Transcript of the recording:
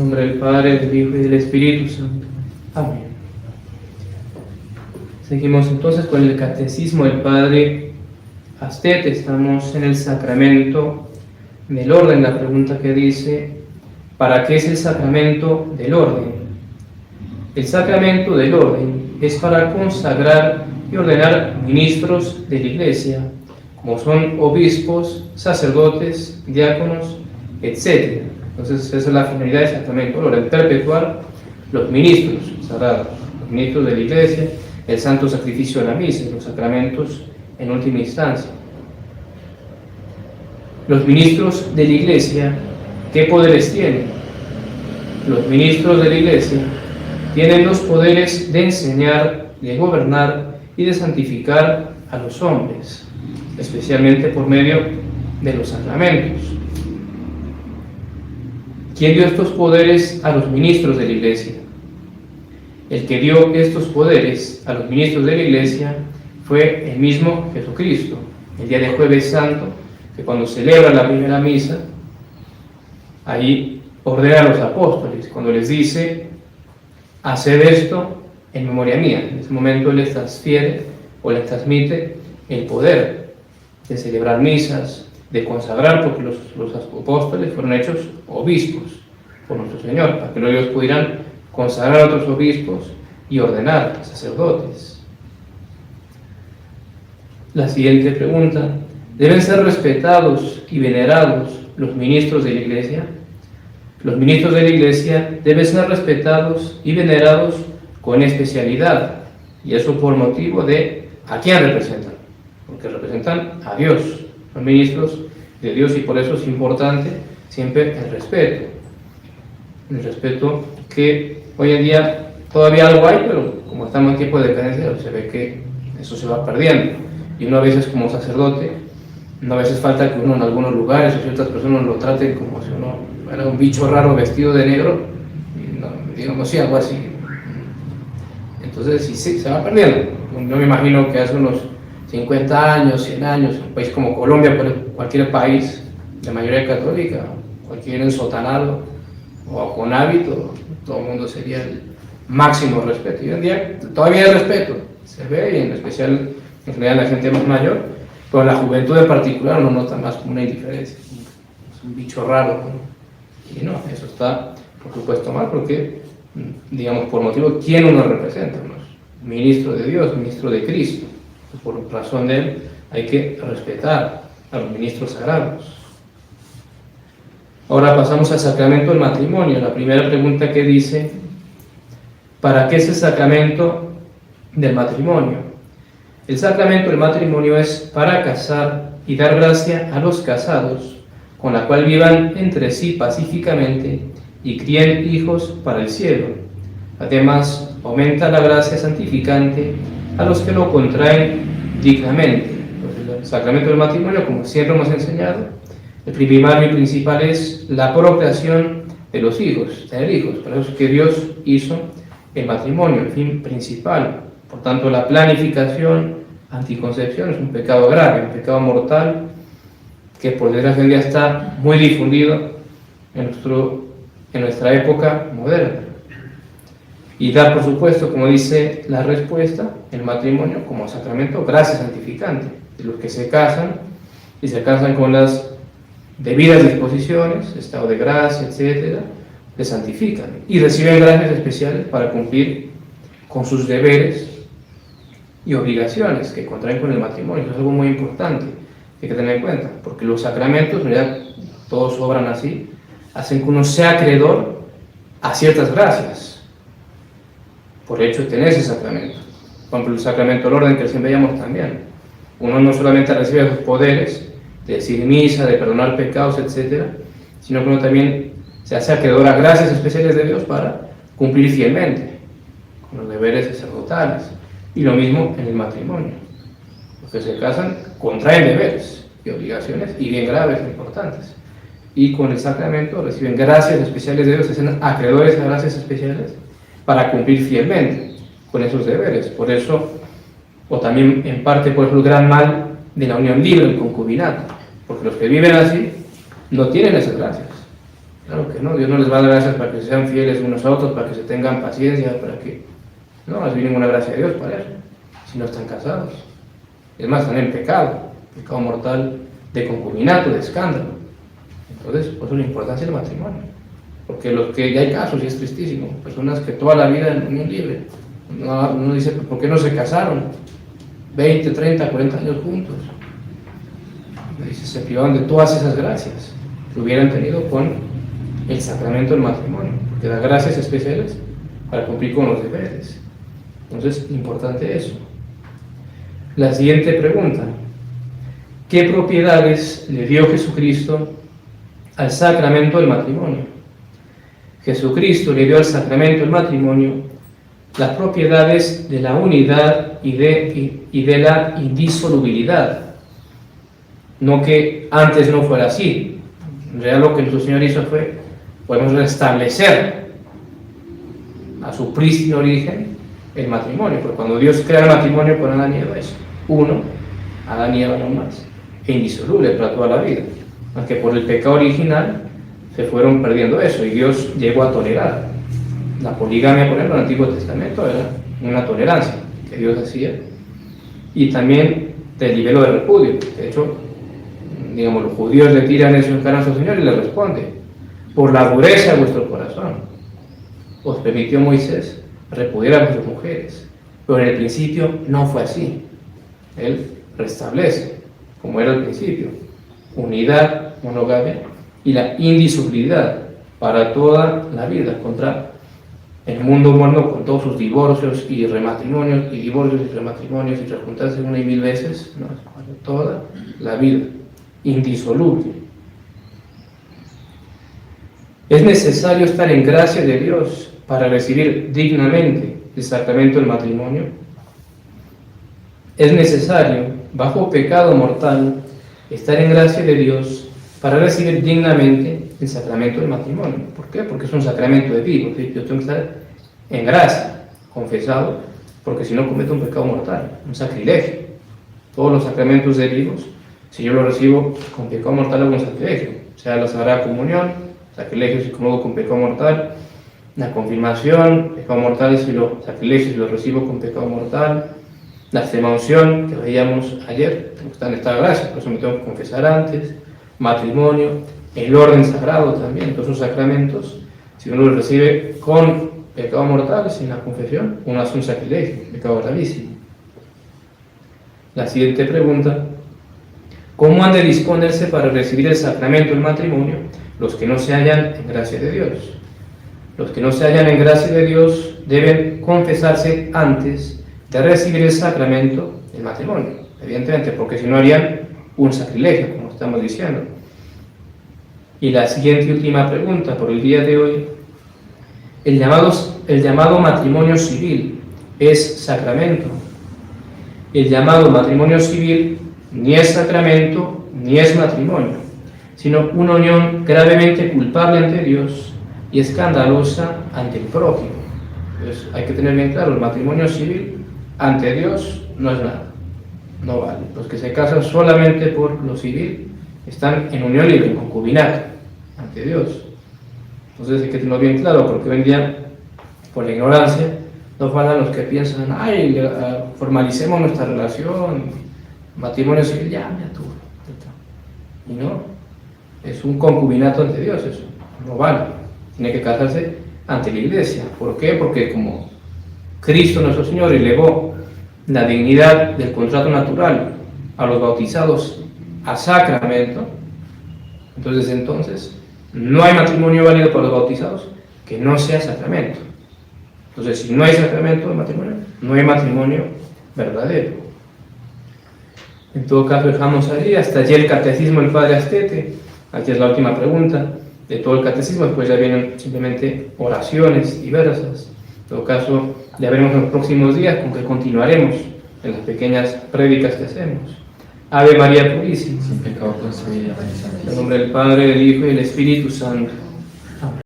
nombre del Padre, del Hijo y del Espíritu Santo. Amén. Seguimos entonces con el Catecismo del Padre Astete. Estamos en el sacramento del orden. La pregunta que dice: ¿para qué es el sacramento del orden? El sacramento del orden es para consagrar y ordenar ministros de la Iglesia, como son obispos, sacerdotes, diáconos, etc. Entonces esa es la finalidad del sacramento del orden: perpetuar los ministros sagrados, los ministros de la Iglesia, el santo sacrificio de la misa y los sacramentos en última instancia. Los ministros de la Iglesia, ¿qué poderes tienen? Los ministros de la Iglesia tienen los poderes de enseñar, de gobernar y de santificar a los hombres, especialmente por medio de los sacramentos. ¿Quién dio estos poderes a los ministros de la Iglesia? El que dio estos poderes a los ministros de la Iglesia fue el mismo Jesucristo. El día de Jueves Santo, que cuando celebra la primera misa, ahí ordena a los apóstoles, cuando les dice: haced esto en memoria mía. En ese momento Él les transfiere o les transmite el poder de celebrar misas, de consagrar, porque los apóstoles fueron hechos obispos por nuestro Señor, para que luego ellos pudieran consagrar a otros obispos y ordenar sacerdotes. La siguiente pregunta: ¿deben ser respetados y venerados los ministros de la Iglesia? Los ministros de la Iglesia deben ser respetados y venerados con especialidad, y eso por motivo de a quién representan, porque representan a Dios, los ministros de Dios, y por eso es importante siempre el respeto que hoy en día todavía algo hay, pero como estamos en tiempo de decadencia se ve que eso se va perdiendo, y uno a veces como sacerdote, no a veces falta que uno en algunos lugares o ciertas personas lo traten como si uno era un bicho raro vestido de negro, y no, digamos, sí, algo así. Entonces sí, se va perdiendo. Yo me imagino que hace unos 50 años, 100 años, un país como Colombia, cualquier país de mayoría católica, cualquier ensotanado o con hábito, todo el mundo sería el máximo respeto. Y hoy en día todavía hay respeto, se ve, y en especial en general la gente más mayor, pero la juventud en particular uno nota más como una indiferencia, es un bicho raro, ¿no? Y no, eso está por supuesto mal, porque digamos por motivo de quién uno representa, ¿no? Ministro de Dios, ministro de Cristo. Entonces, por razón de él hay que respetar a los ministros sagrados. Ahora pasamos al sacramento del matrimonio. La primera pregunta que dice: ¿para qué es el sacramento del matrimonio? El sacramento del matrimonio es para casar y dar gracia a los casados, con la cual vivan entre sí pacíficamente y críen hijos para el cielo. Además, aumenta la gracia santificante a los que lo contraen dignamente. Entonces, el sacramento del matrimonio, como siempre hemos enseñado, el primario y principal es la procreación de los hijos, tener hijos. Por eso es que Dios hizo el matrimonio, el fin principal. Por tanto, la planificación, anticoncepción, es un pecado grave, un pecado mortal, que por desgracia hoy en día está muy difundido en nuestra época moderna. Y da, por supuesto, como dice la respuesta, el matrimonio como sacramento gracia santificante, de los que se casan y se casan con las debidas disposiciones, estado de gracia, etc., le santifican y reciben gracias especiales para cumplir con sus deberes y obligaciones que contraen con el matrimonio. Eso es algo muy importante que hay que tener en cuenta, porque los sacramentos, en realidad todos obran así, hacen que uno sea acreedor a ciertas gracias por el hecho de tener ese sacramento. Por ejemplo, el sacramento del orden, que recién veíamos también, uno no solamente recibe esos poderes de decir misa, de perdonar pecados, etc., sino que uno también se hace acreedor a gracias especiales de Dios para cumplir fielmente con los deberes sacerdotales. Y lo mismo en el matrimonio. Los que se casan contraen deberes y obligaciones, y bien graves e importantes. Y con el sacramento reciben gracias especiales de Dios, se hacen acreedores a gracias especiales para cumplir fielmente con esos deberes. Por eso, o también en parte por eso el gran mal de la unión libre, el concubinato, porque los que viven así no tienen esas gracias. Claro que no, Dios no les va a dar gracias para que sean fieles unos a otros, para que se tengan paciencia, para que... No, no hay ninguna gracia de Dios para eso, si no están casados. Es más, están en pecado mortal de concubinato, de escándalo. Entonces, por eso la importancia del matrimonio. Porque los que ya hay casos, y es tristísimo, personas que toda la vida en unión libre, uno dice, ¿por qué no se casaron? 20, 30, 40 años juntos. Dice, se privaron de todas esas gracias que hubieran tenido con el sacramento del matrimonio, porque da gracias especiales para cumplir con los deberes. Entonces, importante eso. La siguiente pregunta: ¿qué propiedades le dio Jesucristo al sacramento del matrimonio? Jesucristo le dio al sacramento del matrimonio las propiedades de la unidad y de la indisolubilidad. No que antes no fuera así. En realidad lo que nuestro Señor hizo fue, podemos restablecer a su prístino origen el matrimonio, porque cuando Dios crea el matrimonio con Adán y Eva es uno, Adán y Eva no más, e indisoluble para toda la vida. Aunque por el pecado original se fueron perdiendo eso y Dios llegó a tolerar. La poligamia, por ejemplo, en el Antiguo Testamento era una tolerancia que Dios hacía, y también del nivel de repudio. De hecho, digamos, los judíos le tiran eso en cara a su Señor y le responde: por la dureza de vuestro corazón os permitió Moisés repudiar a vuestras mujeres, pero en el principio no fue así. Él restablece, como era al principio, unidad, monogamia y la indisolubilidad para toda la vida, contra el mundo moderno con todos sus divorcios y rematrimonios, y divorcios y rematrimonios y rejuntarse una y mil veces, no, para toda la vida, indisoluble. Es necesario estar en gracia de Dios para recibir dignamente el sacramento del matrimonio. Es necesario, bajo pecado mortal, estar en gracia de Dios para recibir dignamente el sacramento del matrimonio. ¿Por qué? Porque es un sacramento de vivo. ¿Sí? Yo tengo que estar en gracia, confesado, porque si no cometo un pecado mortal, un sacrilegio. Todos los sacramentos de vivos, si yo los recibo con pecado mortal, hago un sacrilegio. O sea, la Sagrada Comunión, sacrilegio si comulgo con pecado mortal; la confirmación, pecado mortal sacrilegio si lo recibo con pecado mortal; la extrema unción, que veíamos ayer, tengo que estar en esta gracia, por eso me tengo que confesar antes; matrimonio, el orden sagrado también, todos esos sacramentos, si uno los recibe con pecado mortal, sin la confesión, uno hace un sacrilegio, pecado gravísimo. La siguiente pregunta: ¿cómo han de disponerse para recibir el sacramento del matrimonio los que no se hallan en gracia de Dios? Los que no se hallan en gracia de Dios deben confesarse antes de recibir el sacramento del matrimonio, evidentemente, porque si no harían un sacrilegio, como estamos diciendo. Y la siguiente y última pregunta por el día de hoy: el llamado matrimonio civil es sacramento. El llamado matrimonio civil ni es sacramento ni es matrimonio, sino una unión gravemente culpable ante Dios y escandalosa ante el prójimo. Entonces hay que tener bien claro, el matrimonio civil ante Dios no es nada, no vale. Los que se casan solamente por lo civil están en unión libre, en concubinato ante Dios. Entonces hay que tenerlo bien claro, porque hoy en día, por la ignorancia, no faltan los que piensan: ay, formalicemos nuestra relación, matrimonio civil, ya tú. Y no, es un concubinato ante Dios, eso no vale. Tiene que casarse ante la Iglesia. ¿Por qué? Porque como Cristo nuestro Señor elevó la dignidad del contrato natural a los bautizados a sacramento, entonces no hay matrimonio válido para los bautizados que no sea sacramento. Entonces, si no hay sacramento de matrimonio, no hay matrimonio verdadero. En todo caso, dejamos ahí hasta allí el catecismo del Padre Astete. Aquí es la última pregunta de todo el catecismo. Después ya vienen simplemente oraciones diversas. En todo caso, ya veremos en los próximos días con que continuaremos en las pequeñas prédicas que hacemos. Ave María Purísima, sin pecado concebida. en nombre del Padre, del Hijo y del Espíritu Santo.